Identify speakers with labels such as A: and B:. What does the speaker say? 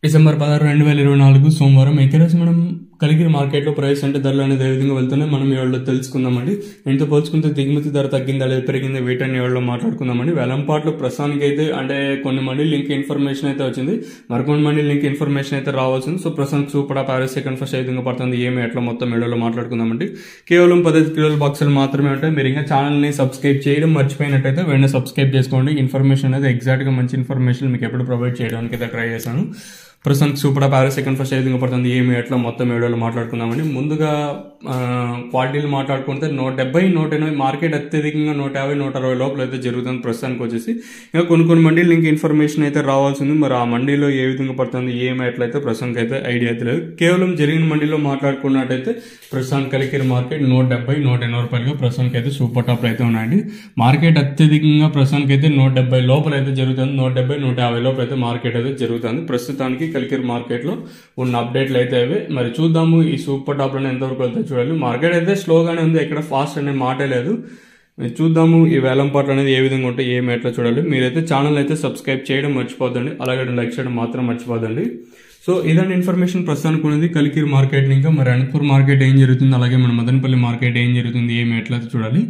A: December 16, 2024 సోమవారం. ఈరోజు మనం కలిగిన మార్కెట్లో ప్రైస్ అంటే ధరలు అనేది ఏ విధంగా వెళ్తున్నాయి మనం ఈ వాళ్ళలో తెలుసుకుందామండి. ఇంత పోల్చుకుంటే దిగుమతి ధర తగ్గిందా లేదా పెరిగిందా వీటన్ని వాళ్ళలో మాట్లాడుకుందామండి. వేలంపాట్లు ప్రస్తుతానికి అయితే అంటే కొన్ని మండీలు లింక్ ఇన్ఫర్మేషన్ అయితే వచ్చింది, మరికొన్ని మండీలు లింక్ ఇన్ఫర్మేషన్ అయితే రావాల్సింది. సో ప్రస్తుతానికి super top average second first ఏ విధంగా పడుతుంది ఏమి ఎట్లా మొత్తం వీడియోలో మాట్లాడుకుందామండి. కేవలం 15 కిలోల బాక్సులు మాత్రమే ఉంటాయి. మీరు ఇంకా ఛానల్ని సబ్స్క్రైబ్ చేయడం మర్చిపోయినట్టయితే వెంటనే సబ్స్క్రైబ్ చేసుకోండి. ఇన్ఫర్మేషన్ అనేది ఎగ్జాక్ట్గా మంచి ఇన్ఫర్మేషన్ మీకు ఎప్పుడు ప్రొవైడ్ చేయడానికి అయితే ట్రై చేశాను. ప్రస్తుతానికి super top average second first ఏ విధంగా పడుతుంది ఏమి ఎట్లా మొత్తం వీడియోలో మాట్లాడుకుందామండి. ముందుగా క్వాలిటీలు మాట్లాడుకుంటే 170, 180 మార్కెట్ అత్యధికంగా 150, 160 లోపల అయితే జరుగుతుంది ప్రస్తుతానికి వచ్చేసి. ఇంకా కొన్ని మండీలు ఇంకా ఇన్ఫర్మేషన్ అయితే రావాల్సింది. మరి ఆ మండీలో ఏ విధంగా పడుతుంది ఏమి ఎట్లయితే ప్రస్తుతానికి అయితే ఐడియా అయితే లేదు. కేవలం జరిగిన మండీలో మాట్లాడుకున్నట్టయితే ప్రస్తుతానికి కలికిరి మార్కెట్ 170, 180 రూపాయలుగా ప్రస్తుతానికి అయితే సూపర్ టాప్ అయితే ఉన్నాయండి. మార్కెట్ అత్యధికంగా ప్రస్తుతానికి అయితే 170 లోపల అయితే జరుగుతుంది. 170, 150 లోపల అయితే మార్కెట్ అయితే జరుగుతుంది ప్రస్తుతానికి కలికిరి మార్కెట్ లో ఉన్న అప్డేట్లు అయితే అవి. మరి చూద్దాము ఈ సూపర్ టాప్ లోనే ఎంతవరకు వెళ్తే చూడాలి. మార్కెట్ అయితే స్లోగానే ఉంది, ఎక్కడ ఫాస్ట్ అనే మాటే లేదు. చూద్దాము ఈ వేలంపాట్లు అనేది ఏ విధంగా ఉంటే ఏమి ఎట్లా చూడాలి. మీరైతే ఛానల్ అయితే సబ్స్క్రైబ్ చేయడం మర్చిపోద్దండి, అలాగే లైక్ చేయడం మాత్రం మర్చిపోద్దండి. సో ఇలాంటి ఇన్ఫర్మేషన్ ప్రస్తుతానికి ఉన్నది కలికిరి మార్కెట్. ఇంకా మరి అనంతపూర్ మార్కెట్ ఏం జరుగుతుంది, అలాగే మన మదనపల్లి మార్కెట్ ఏం జరుగుతుంది ఏమి ఎట్లయితే చూడాలి.